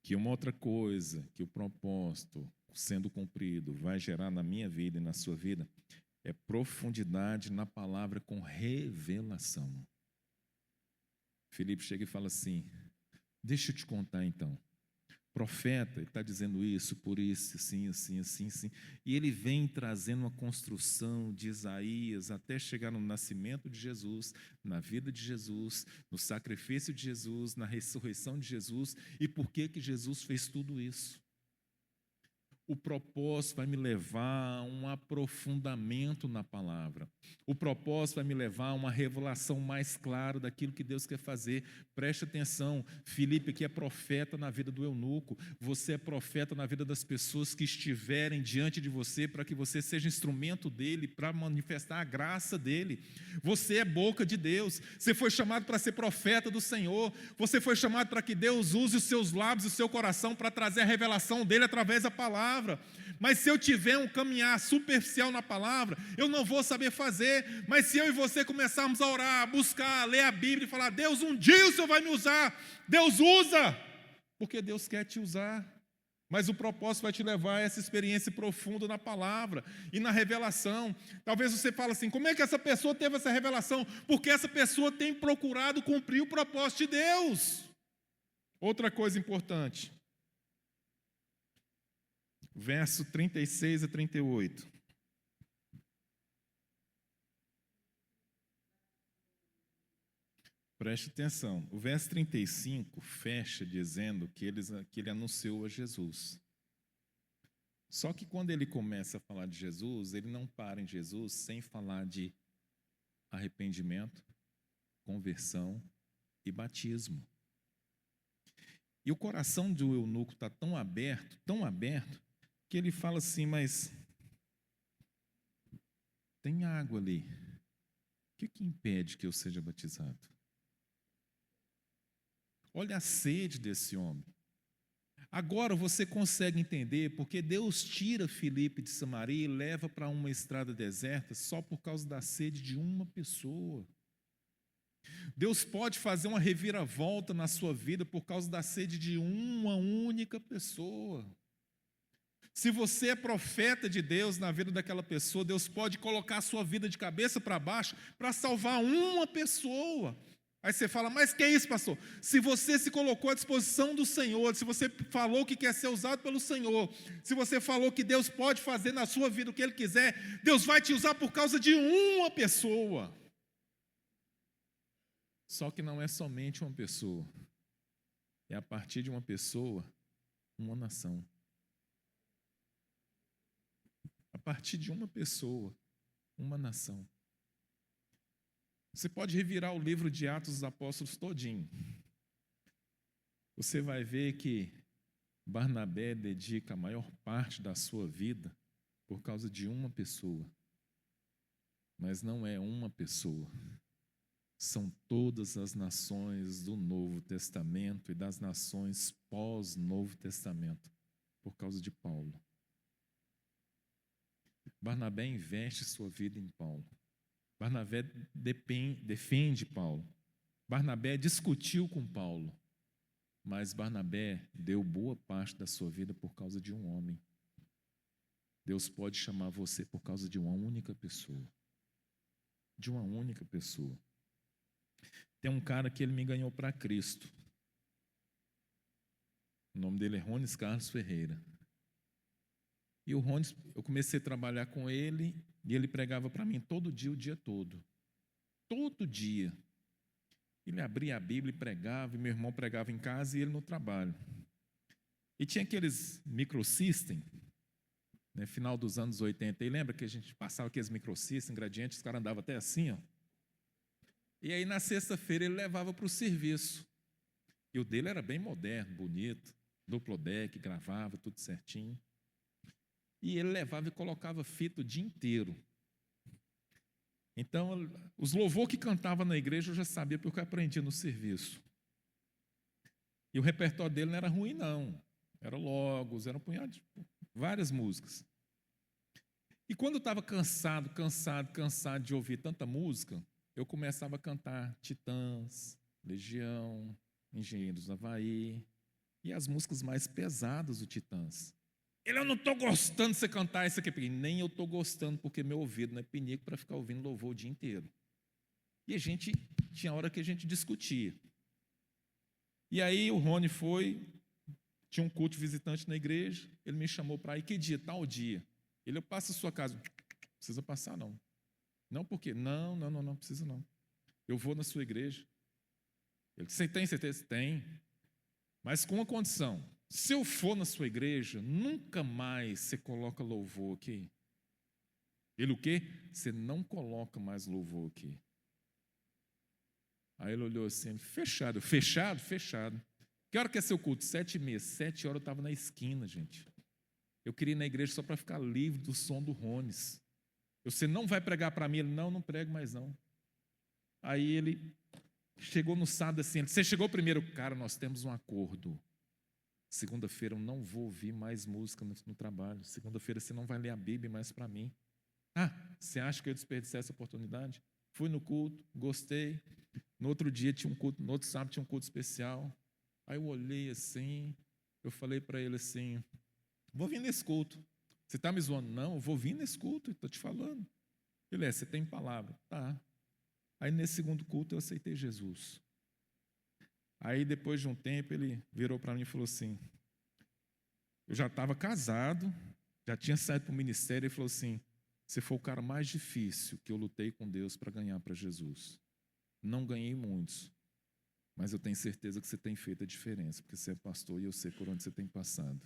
S1: Que uma outra coisa que o propósito, sendo cumprido, vai gerar na minha vida e na sua vida, É profundidade na palavra com revelação. Filipe chega e fala assim: deixa eu te contar então. Profeta, ele está dizendo isso, por isso, assim, assim, assim, assim. E ele vem trazendo uma construção de Isaías até chegar no nascimento de Jesus, na vida de Jesus, no sacrifício de Jesus, na ressurreição de Jesus. E por que que Jesus fez tudo isso? O propósito vai me levar a um aprofundamento na palavra. O propósito vai me levar a uma revelação mais clara daquilo que Deus quer fazer. Preste atenção, Filipe aqui é profeta na vida do eunuco. Você é profeta na vida das pessoas que estiverem diante de você, para que você seja instrumento dele, para manifestar a graça dele. Você é boca de Deus. Você foi chamado para ser profeta do Senhor. Você foi chamado para que Deus use os seus lábios e o seu coração para trazer a revelação dele através da palavra. Mas se eu tiver um caminhar superficial na palavra, eu não vou saber fazer. Mas se eu e você começarmos a orar, a buscar, a ler a Bíblia e falar: Deus, um dia o Senhor vai me usar. Deus usa, porque Deus quer te usar. Mas o propósito vai te levar a essa experiência profunda na palavra e na revelação. Talvez você fale assim: como é que essa pessoa teve essa revelação? Porque essa pessoa tem procurado cumprir o propósito de Deus. Outra coisa importante. Verso 36 a 38. Preste atenção. O verso 35 fecha dizendo que ele anunciou a Jesus. Só que quando ele começa a falar de Jesus, ele não para em Jesus sem falar de arrependimento, conversão e batismo. E o coração do eunuco está tão aberto, que ele fala assim: mas tem água ali. O que impede que eu seja batizado? Olha a sede desse homem. Agora você consegue entender porque Deus tira Filipe de Samaria e leva para uma estrada deserta só por causa da sede de uma pessoa. Deus pode fazer uma reviravolta na sua vida por causa da sede de uma única pessoa. Se você é profeta de Deus na vida daquela pessoa, Deus pode colocar a sua vida de cabeça para baixo para salvar uma pessoa. Aí você fala: mas que é isso, pastor? Se você se colocou à disposição do Senhor, se você falou que quer ser usado pelo Senhor, se você falou que Deus pode fazer na sua vida o que Ele quiser, Deus vai te usar por causa de uma pessoa. Só que não é somente uma pessoa. É a partir de uma pessoa, uma nação. A partir de uma pessoa, uma nação. Você pode revirar o livro de Atos dos Apóstolos todinho. Você vai ver que Barnabé dedica a maior parte da sua vida por causa de uma pessoa. Mas não é uma pessoa. São todas as nações do Novo Testamento e das nações pós-Novo Testamento, por causa de Paulo. Barnabé investe sua vida em Paulo. Barnabé defende Paulo. Barnabé discutiu com Paulo. Mas Barnabé deu boa parte da sua vida por causa de um homem. Deus pode chamar você por causa de uma única pessoa. De uma única pessoa. Tem um cara que ele me ganhou para Cristo. O nome dele é Rones Carlos Ferreira. E o Rones, eu comecei a trabalhar com ele e ele pregava para mim todo dia, o dia todo. Todo dia. Ele abria a Bíblia e pregava, e meu irmão pregava em casa e ele no trabalho. E tinha aqueles microsystem, né, final dos anos 80. E lembra que a gente passava aqueles microsystem, gradientes, os caras andavam até assim, ó. E aí na sexta-feira ele levava para o serviço. E o dele era bem moderno, bonito, duplo deck, gravava tudo certinho. E ele levava e colocava fita o dia inteiro. Então, os louvor que cantava na igreja eu já sabia porque eu aprendi no serviço. E o repertório dele não era ruim, não. Era Logos, era um punhado de várias músicas. E quando eu estava cansado de ouvir tanta música, eu começava a cantar Titãs, Legião, Engenheiros do Havaí e as músicas mais pesadas do Titãs. Eu não estou gostando de você cantar isso aqui. Nem eu estou gostando, porque meu ouvido não é pinico para ficar ouvindo louvor o dia inteiro. E a gente, tinha hora que a gente discutia. E aí o Rony tinha um culto visitante na igreja, ele me chamou para ir, que dia? Tal dia. Eu passo a sua casa. Não precisa passar, não. Não, por quê? Não precisa não. Eu vou na sua igreja. Ele disse, você tem certeza? Tem. Mas com uma condição. Se eu for na sua igreja, nunca mais você coloca louvor aqui. Ele o quê? Você não coloca mais louvor aqui. Aí ele olhou assim, fechado. Fechado. Que hora que é seu culto? 7h30. 7 horas eu estava na esquina, gente. Eu queria ir na igreja só para ficar livre do som do Rones. Você não vai pregar para mim? Ele, não prego mais não. Aí ele chegou no sábado assim, você chegou primeiro. Cara, nós temos um acordo. Segunda-feira eu não vou ouvir mais música no trabalho. Segunda-feira você não vai ler a Bíblia mais para mim. Você acha que eu desperdicei essa oportunidade? Fui no culto, gostei. No outro dia tinha um culto, no outro sábado tinha um culto especial. Aí eu olhei assim, eu falei para ele assim, vou vir nesse culto. Você está me zoando? Não, eu vou vir nesse culto, estou te falando. Ele, você tem palavra? Tá. Aí nesse segundo culto eu aceitei Jesus. Aí depois de um tempo ele virou para mim e falou assim, eu já estava casado, já tinha saído para o ministério, e falou assim, você foi o cara mais difícil que eu lutei com Deus para ganhar para Jesus. Não ganhei muitos, mas eu tenho certeza que você tem feito a diferença, porque você é pastor e eu sei por onde você tem passado.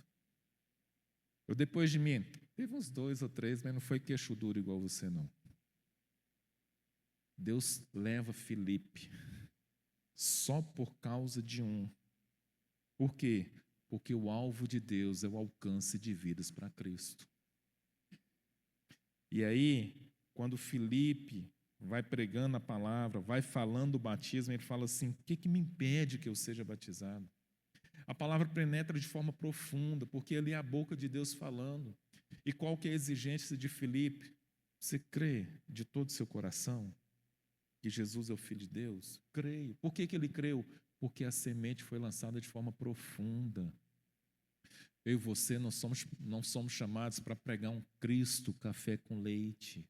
S1: Depois de mim, teve uns 2 ou 3, mas não foi queixo duro igual você, não. Deus leva Filipe só por causa de um. Por quê? Porque o alvo de Deus é o alcance de vidas para Cristo. E aí, quando Filipe vai pregando a palavra, vai falando o batismo, ele fala assim, o que me impede que eu seja batizado? A palavra penetra de forma profunda, porque ali é a boca de Deus falando. E qual que é a exigência de Filipe? Você crê de todo o seu coração que Jesus é o Filho de Deus? Creio. Por que ele creu? Porque a semente foi lançada de forma profunda. Eu e você não somos chamados para pregar um Cristo café com leite.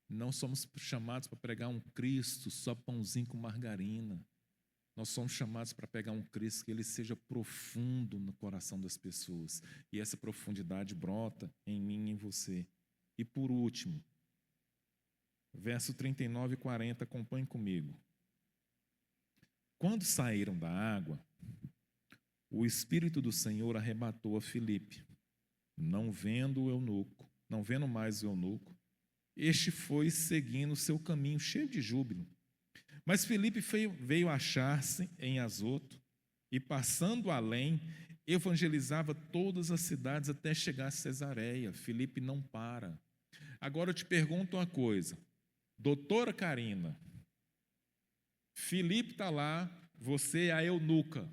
S1: Não somos chamados para pregar um Cristo só pãozinho com margarina. Nós somos chamados para pegar um Cristo que ele seja profundo no coração das pessoas. E essa profundidade brota em mim e em você. E por último, verso 39 e 40, acompanhe comigo. Quando saíram da água, o Espírito do Senhor arrebatou a Filipe. Não vendo mais o eunuco, este foi seguindo o seu caminho, cheio de júbilo. Mas Filipe veio achar-se em Azoto e, passando além, evangelizava todas as cidades até chegar a Cesareia. Filipe não para. Agora eu te pergunto uma coisa. Doutora Karina, Filipe está lá, você é a eunuca.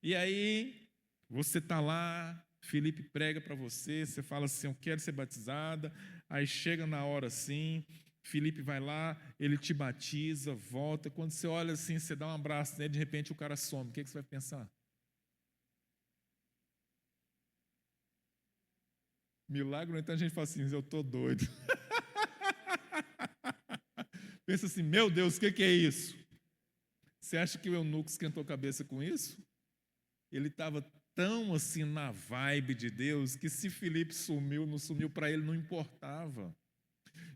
S1: E aí, você está lá, Filipe prega para você, você fala assim, eu quero ser batizada. Aí chega na hora assim, Filipe vai lá, ele te batiza, volta. Quando você olha assim, você dá um abraço nele, de repente o cara some. O que você vai pensar? Milagre, então a gente fala assim, eu estou doido. Pensa assim, meu Deus, o que é isso? Você acha que o eunuco esquentou a cabeça com isso? Ele estava tão assim na vibe de Deus, que se Filipe sumiu, não sumiu, para ele não importava.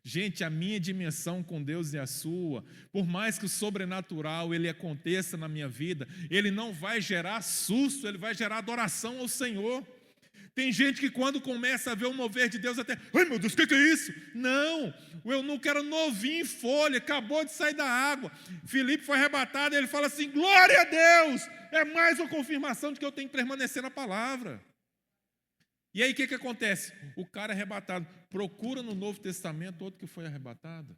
S1: Gente, a minha dimensão com Deus e a sua, por mais que o sobrenatural ele aconteça na minha vida, ele não vai gerar susto, ele vai gerar adoração ao Senhor. Tem gente que quando começa a ver o mover de Deus até, ai meu Deus, o que é isso? Não, o eunuco era novinho em folha, acabou de sair da água. Filipe foi arrebatado e ele fala assim, glória a Deus, é mais uma confirmação de que eu tenho que permanecer na palavra. E aí o que acontece? O cara é arrebatado. Procura no Novo Testamento outro que foi arrebatado.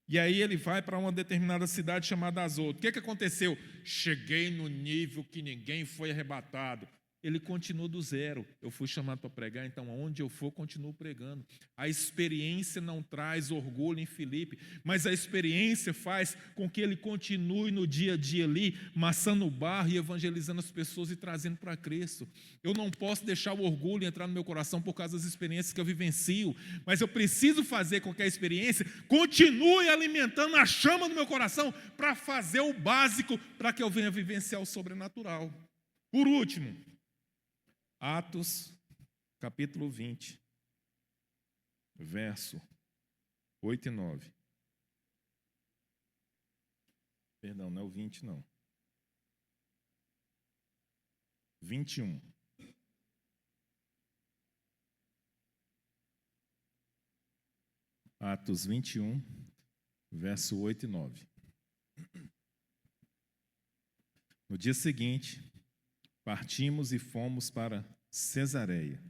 S1: E aí ele vai para uma determinada cidade chamada Azoto. O que aconteceu? Cheguei no nível que ninguém foi arrebatado. ele continua do zero. Eu fui chamado para pregar, então aonde eu for, continuo pregando. A experiência não traz orgulho em Filipe, mas a experiência faz com que ele continue no dia a dia ali, maçando o barro e evangelizando as pessoas e trazendo para Cristo. Eu não posso deixar o orgulho entrar no meu coração por causa das experiências que eu vivencio, mas eu preciso fazer com que a experiência continue alimentando a chama do meu coração para fazer o básico para que eu venha vivenciar o sobrenatural. Por último, Atos, capítulo 20, verso 8 e 9. Perdão, não é o 20, não. 21. Atos 21, verso 8 e 9. No dia seguinte, partimos e fomos para Cesareia.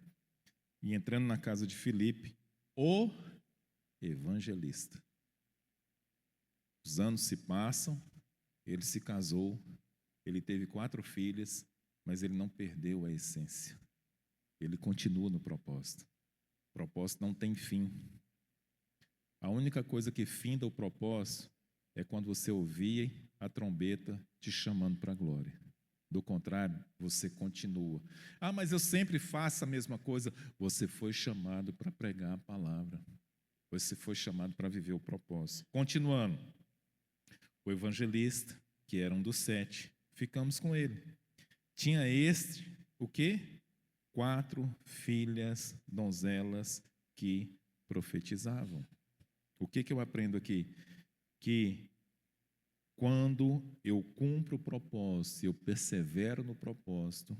S1: E entrando na casa de Filipe, o evangelista. Os anos se passam, ele se casou, ele teve 4 filhas, mas ele não perdeu a essência. Ele continua no propósito. O propósito não tem fim. A única coisa que finda o propósito é quando você ouvir a trombeta te chamando para a glória. Do contrário, você continua. Ah, mas eu sempre faço a mesma coisa. Você foi chamado para pregar a palavra. Você foi chamado para viver o propósito. Continuando. O evangelista, que era um dos 7, ficamos com ele. Tinha o quê? 4 filhas donzelas que profetizavam. O que eu aprendo aqui? Que quando eu cumpro o propósito, eu persevero no propósito,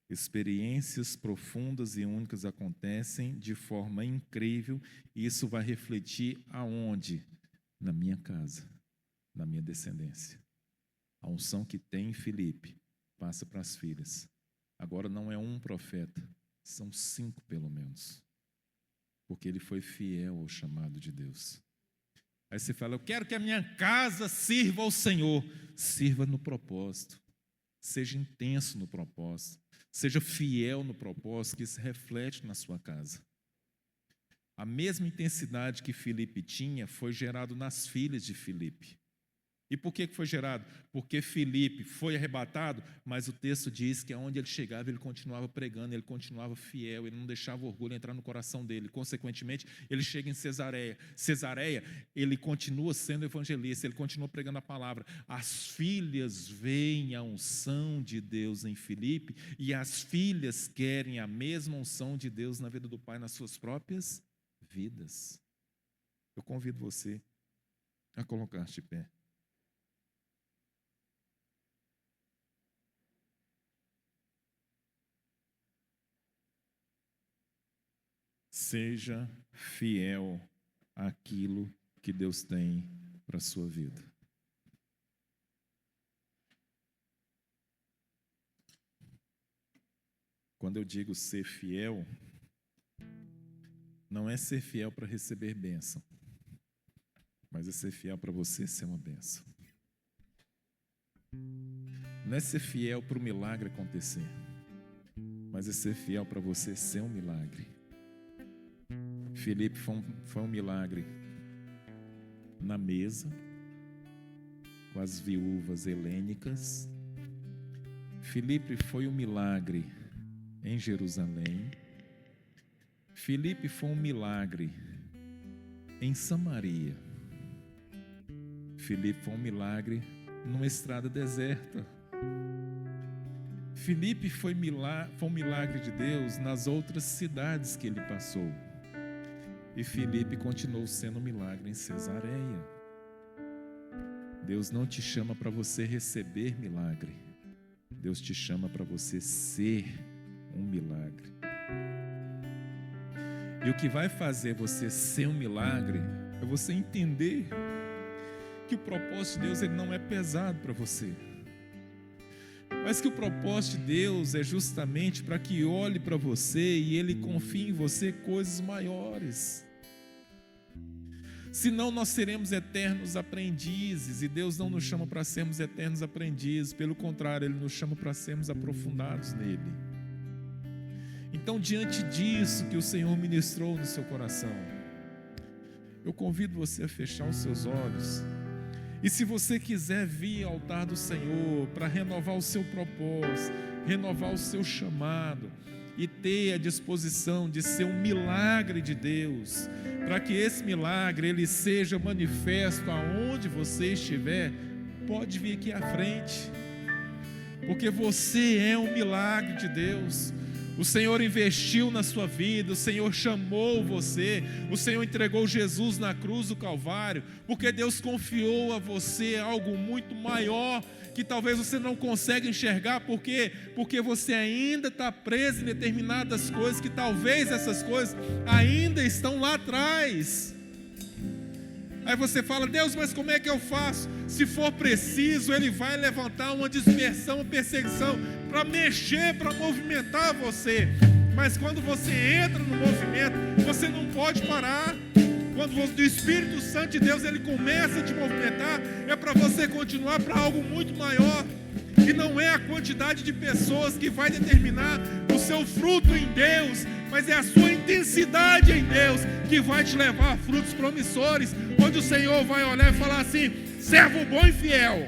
S1: experiências profundas e únicas acontecem de forma incrível, e isso vai refletir aonde? Na minha casa, na minha descendência. A unção que tem em Filipe passa para as filhas. Agora não é um profeta, são 5 pelo menos, porque ele foi fiel ao chamado de Deus. Aí você fala, eu quero que a minha casa sirva ao Senhor. Sirva no propósito. Seja intenso no propósito. Seja fiel no propósito, que isso reflete na sua casa. A mesma intensidade que Filipe tinha foi gerado nas filhas de Filipe. E por que foi gerado? Porque Filipe foi arrebatado, mas o texto diz que aonde ele chegava, ele continuava pregando, ele continuava fiel, ele não deixava o orgulho entrar no coração dele. Consequentemente, ele chega em Cesareia. Cesareia, ele continua sendo evangelista, ele continua pregando a palavra. As filhas veem a unção de Deus em Filipe, e as filhas querem a mesma unção de Deus na vida do pai, nas suas próprias vidas. Eu convido você a colocar-se de pé. Seja fiel àquilo que Deus tem para a sua vida. Quando eu digo ser fiel, não é ser fiel para receber bênção, mas é ser fiel para você ser uma bênção. Não é ser fiel para o milagre acontecer, mas é ser fiel para você ser um milagre. Filipe foi um milagre na mesa, com as viúvas helênicas. Filipe foi um milagre em Jerusalém. Filipe foi um milagre em Samaria. Filipe foi um milagre numa estrada deserta. Filipe foi um milagre de Deus nas outras cidades que ele passou. E Filipe continuou sendo um milagre em Cesareia. Deus não te chama para você receber milagre. Deus te chama para você ser um milagre. E o que vai fazer você ser um milagre é você entender que o propósito de Deus ele não é pesado para você, mas que o propósito de Deus é justamente para que olhe para você e Ele confie em você coisas maiores. Senão nós seremos eternos aprendizes, e Deus não nos chama para sermos eternos aprendizes, pelo contrário, Ele nos chama para sermos aprofundados nele. Então, diante disso que o Senhor ministrou no seu coração, eu convido você a fechar os seus olhos. E se você quiser vir ao altar do Senhor para renovar o seu propósito, renovar o seu chamado e ter a disposição de ser um milagre de Deus, para que esse milagre ele seja manifesto aonde você estiver, pode vir aqui à frente, porque você é um milagre de Deus. O Senhor investiu na sua vida, o Senhor chamou você, o Senhor entregou Jesus na cruz do Calvário, porque Deus confiou a você algo muito maior, que talvez você não consiga enxergar, porque você ainda está preso em determinadas coisas, que talvez essas coisas ainda estão lá atrás. Aí você fala: Deus, mas como é que eu faço? Se for preciso, Ele vai levantar uma dispersão, uma perseguição, para mexer, para movimentar você. Mas quando você entra no movimento, você não pode parar. Quando o Espírito Santo de Deus ele começa a te movimentar, é para você continuar para algo muito maior. E não é a quantidade de pessoas que vai determinar o seu fruto em Deus, mas é a sua intensidade em Deus que vai te levar a frutos promissores, onde o Senhor vai olhar e falar assim: servo bom e fiel,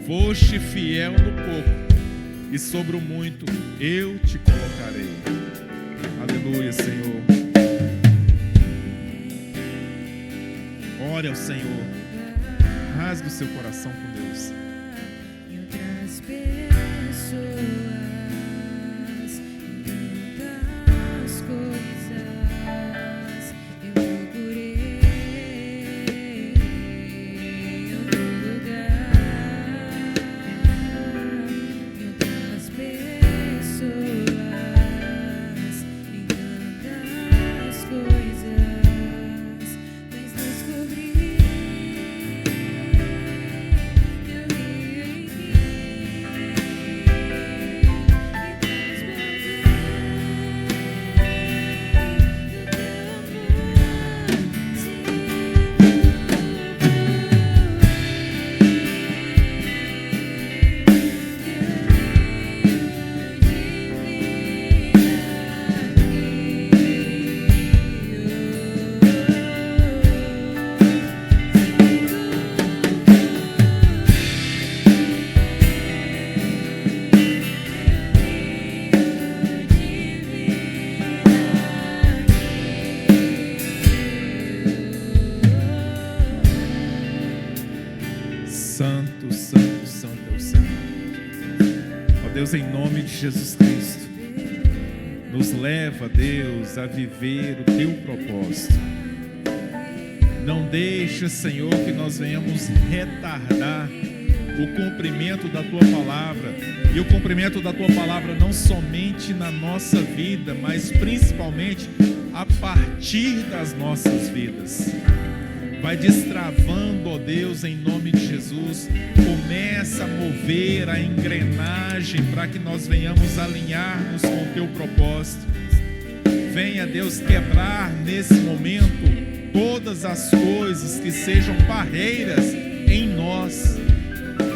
S1: foste fiel no pouco, e sobre o muito eu te colocarei. Aleluia, Senhor. Ore ao Senhor, rasgue o seu coração com Deus. Santo, santo, santo é o Senhor. Ó Deus, em nome de Jesus Cristo, nos leva, Deus, a viver o Teu propósito. Não deixa, Senhor, que nós venhamos retardar o cumprimento da Tua palavra. E o cumprimento da Tua palavra não somente na nossa vida, mas principalmente a partir das nossas vidas. Vai destravando, ó Deus, em nome de Jesus. Começa a mover a engrenagem para que nós venhamos alinhar-nos com o Teu propósito. Venha, Deus, quebrar nesse momento todas as coisas que sejam barreiras em nós.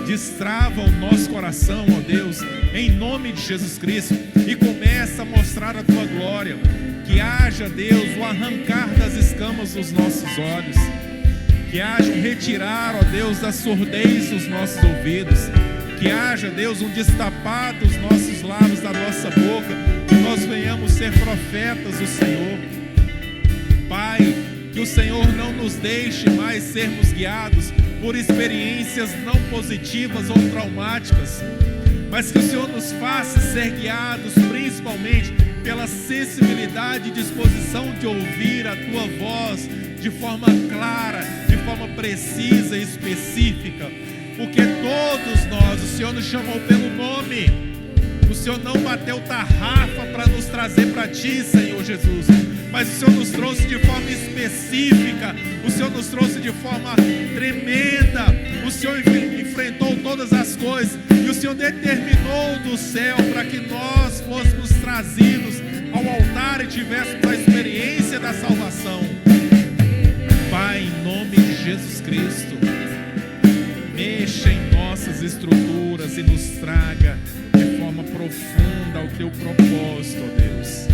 S1: Destrava o nosso coração, ó Deus, em nome de Jesus Cristo, e começa a mostrar a Tua glória. Que haja, Deus, o arrancar das escamas dos nossos olhos. Que haja um retirar, ó Deus, da surdez dos nossos ouvidos. Que haja, Deus, um destapar dos nossos lábios, da nossa boca. Que nós venhamos ser profetas do Senhor. Pai, que o Senhor não nos deixe mais sermos guiados por experiências não positivas ou traumáticas, mas que o Senhor nos faça ser guiados principalmente pela sensibilidade e disposição de ouvir a Tua voz de forma clara, de forma precisa e específica, porque todos nós, o Senhor nos chamou pelo nome. O Senhor não bateu tarrafa para nos trazer para Ti, Senhor Jesus, mas o Senhor nos trouxe de forma específica, o Senhor nos trouxe de forma tremenda. O Senhor enfrentou todas as coisas e o Senhor determinou do céu para que nós fôssemos trazidos ao altar e tivéssemos a experiência da salvação. Pai, em nome de Jesus Cristo, mexa em nossas estruturas e nos traga de forma profunda ao teu propósito, ó Deus.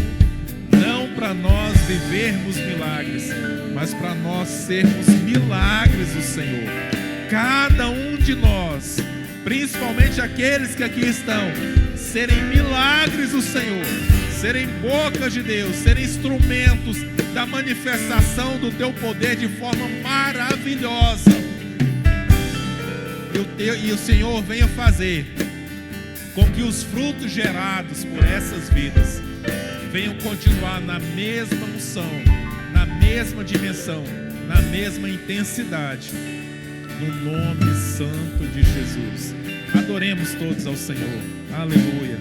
S1: Não para nós vivermos milagres, mas para nós sermos milagres do Senhor. Cada um de nós, principalmente aqueles que aqui estão, serem milagres do Senhor, serem bocas de Deus, serem instrumentos da manifestação do teu poder de forma maravilhosa. E o Senhor venha fazer com que os frutos gerados por essas vidas venham continuar na mesma unção, na mesma dimensão, na mesma intensidade, no nome santo de Jesus. Adoremos todos ao Senhor. Aleluia.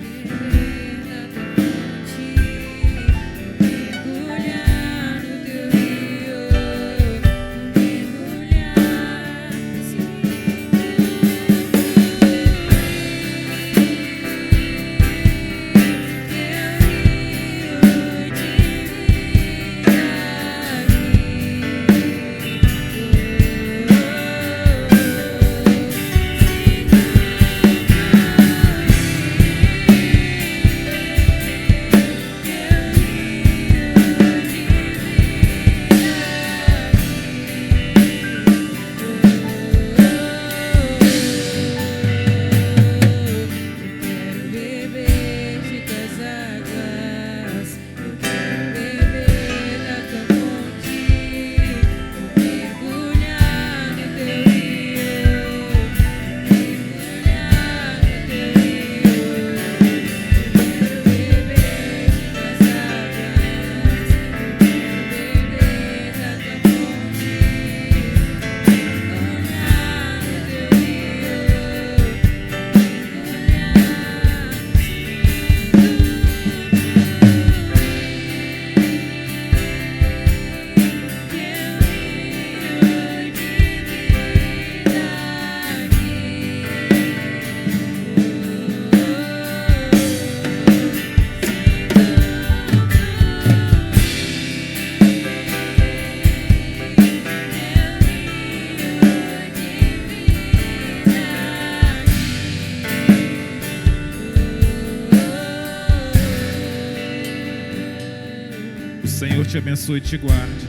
S1: O Senhor te abençoe e te guarde.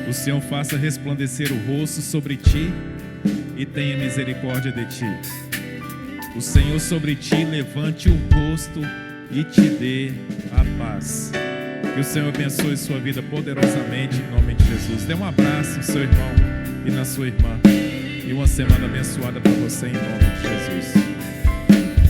S1: O Senhor faça resplandecer o rosto sobre ti e tenha misericórdia de ti. O Senhor sobre ti levante o rosto e te dê a paz. Que o Senhor abençoe sua vida poderosamente em nome de Jesus. Dê um abraço no seu irmão e na sua irmã. E uma semana abençoada para você em nome de Jesus.